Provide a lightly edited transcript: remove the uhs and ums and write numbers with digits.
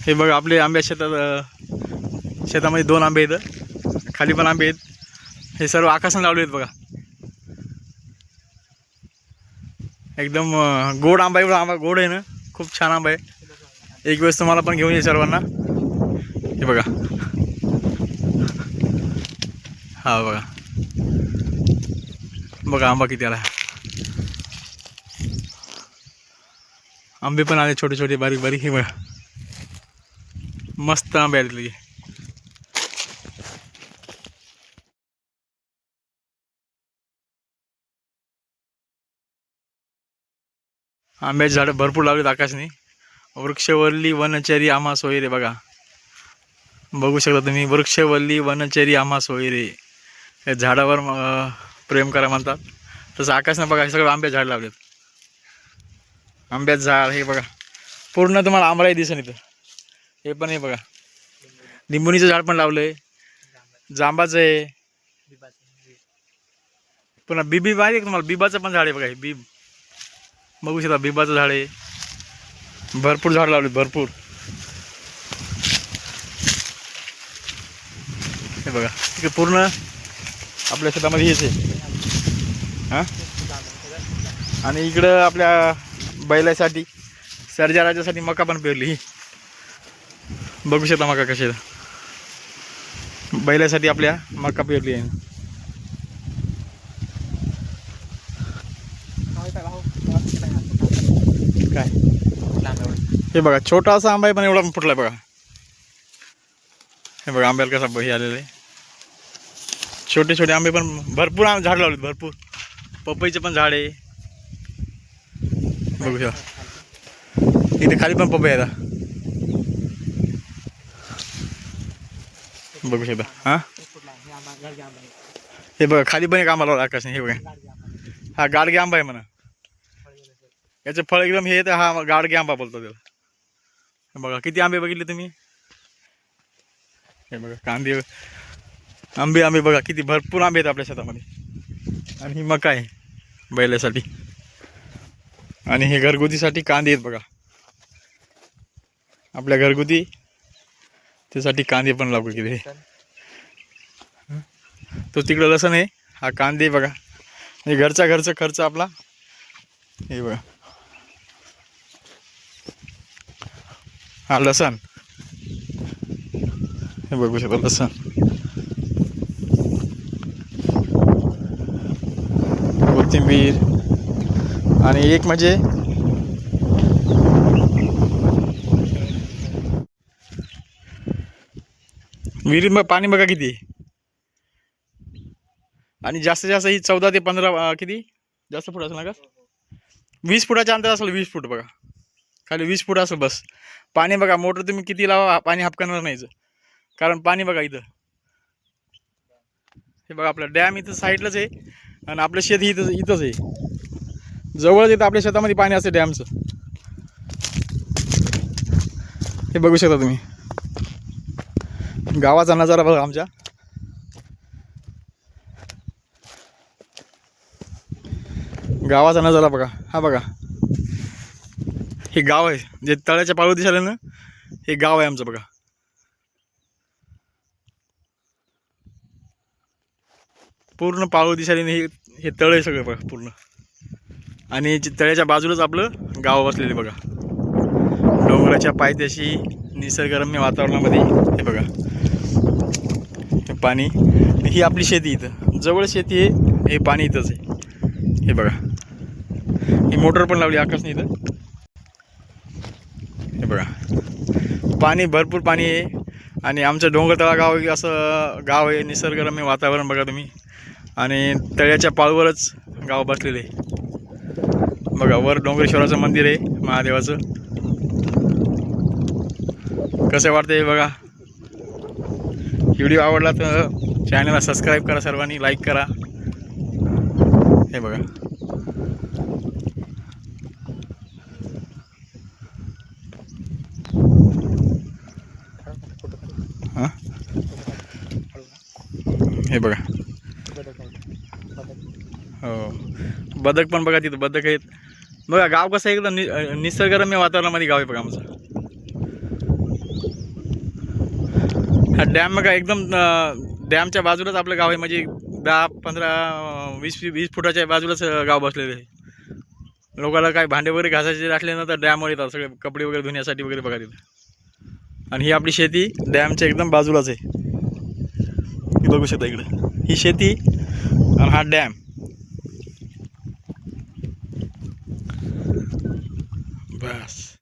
हे बघा आपले आंब्या शेतामध्ये 2 आंबे आहेत, खाली पण आंबे आहेत. हे सर्व आकाशाने लावले आहेत बघा. एकदम गोड आंबा आहे. आंबा गोड आहे ना, खूप छान आंबा आहे. एक वेळेस तुम्हाला पण घेऊन ये सर्वांना. हे बघा, हा बघा बघा आंबा किती आला. आंबे पण आले छोटे छोटे बारीक बारीक. हे बघा मस्त आंबे आले. आंब्याची झाडं भरपूर लावलीत आकाशने. वृक्षवल्ली वनचरी आम्हा सोयरे. बघा बघू शकता तुम्ही, वृक्षवल्ली वनचरी आम्हा सोयरे. हे झाडावर प्रेम करा म्हणतात, तसं आकाशनं बघा सगळं आंब्याचं झाड लावलेत. आंब्याचं झाड हे बघा पूर्ण तुम्हाला आंबळाही दिसेल इथं. हे पण हे बघा लिंबुणीचं झाड पण लावलंय, जांबाचं आहे, पुन्हा बिबी माहिती आहे तुम्हाला, बिबाचं पण झाड आहे बघा. हे बीब बघू शकता, बिबाचं झाड आहे. भरपूर झाड लावलेत भरपूर. हे बघा इकडे पूर्ण आपल्या शेतामध्ये हेच आहे. हां, आणि इकडं आपल्या बैलासाठी सर्जा राजासाठी मका पण पेरली. बघू शकता मका कशी बैलासाठी आपल्या मका पेरली आहे. काय हे बघा छोटा असा आंबा आहे पण एवढा पण फुटलाय बघा. हे बघा आंब्याला कसा हे आलेलं आहे. छोटे छोटे आंबे पण भरपूर झाड लावलेत भरपूर. पपईचे पण झाड आहे बघू शकता. इथे खाली पण पपई आहे बघू शकता. हां हे बघा खाली पण एक आंबा लावला आकाशने. हे बघा हा गाडगे आंबा आहे म्हणा. याचं फळ एकदम हे येतं, हा गाडगे आंबा बोलतो त्याला. बघा किती आंबे बघितले तुम्ही. हे बघा कांदे आंबे बघा किती भरपूर आंबे आहेत आपल्या शेतामध्ये. आणि ही मका आहे बैलासाठी, आणि हे घरगुतीसाठी कांदे आहेत बघा. आपल्या घरगुती त्यासाठी कांदे पण लावले किती. तो तिकडं लसण आहे, हा कांदे बघा. हे घरचा खर्च आपला. हे बघा हा लसण. हे बघू शकता लसण, कोथिंबीर, आणि एक म्हणजे विहिरीत मग पाणी बघा किती. आणि जास्तीत जास्त ही 14 ते 15 किती जास्त फूट असेल ना का, 20 फुटाच्या अंतर असेल. 20 फूट बघा खाली 20 फूट असेल बस. पाणी बघा मोटर तुम्ही किती लावा पाणी हापकणार नाहीच, कारण पाणी बघा इथं. हे बघा आपलं डॅम इथं साईडलाच आहे, आणि आपलं शेत इथंच आहे जवळच. येतं आपल्या शेतामध्ये पाणी असते डॅमचं. हे बघू शकता तुम्ही गावाचा नजारा बघा आमच्या. गावाचा नजारा बघा. हा बघा हे गाव आहे जे तळ्याच्या पाळू दिसायला ना, हे गाव आहे आमचं बघा. पूर्ण पाळू दिसायला हे तळ आहे सगळं बघा पूर्ण. आणि तळ्याच्या बाजूलाच आपलं गाव बसलेलं बघा, डोंगराच्या पायथ्याशी निसर्गरम्य वातावरणामध्ये. हे बघा हे पाणी, ही आपली शेती इथं जवळ शेती आहे. हे पाणी इथंच आहे. हे बघा ही मोटर पण लावली आकाशने इथं. हे बघा पाणी भरपूर पाणी आहे. आणि आमचं डोंगरतळा गाव असं गाव आहे, निसर्गरम्य वातावरण बघा तुम्ही. आणि तळ्याच्या पाळूवरच गाव बसलेलं आहे बघा. वर डोंगरेश्वराचं मंदिर आहे महादेवाचं. कसं वाटतंय बघा. व्हिडिओ आवडला तर चॅनलला सबस्क्राईब करा सर्वांनी, लाईक करा. हे बघा हां हे बघा. हो बदक पण बघा तिथं बदक आहेत बघा. गाव कसं आहे एकदम निसर्गरम्य वातावरणामध्ये गाव आहे बघा आमचं. हा डॅम बघा एकदम डॅमच्या बाजूलाच आपलं गाव आहे. म्हणजे 10-15-20 फुटाच्या बाजूलाच गाव बसलेलं आहे. लोकांना काय भांडे वगैरे घासायचे असले ना तर डॅमवर येतात सगळे कपडे वगैरे धुण्यासाठी वगैरे बघा तिथं. आणि ही आपली शेती डॅमच्या एकदम बाजूलाच आहे. ही बघू शकता इकडं ही शेती आणि हा डॅम. बस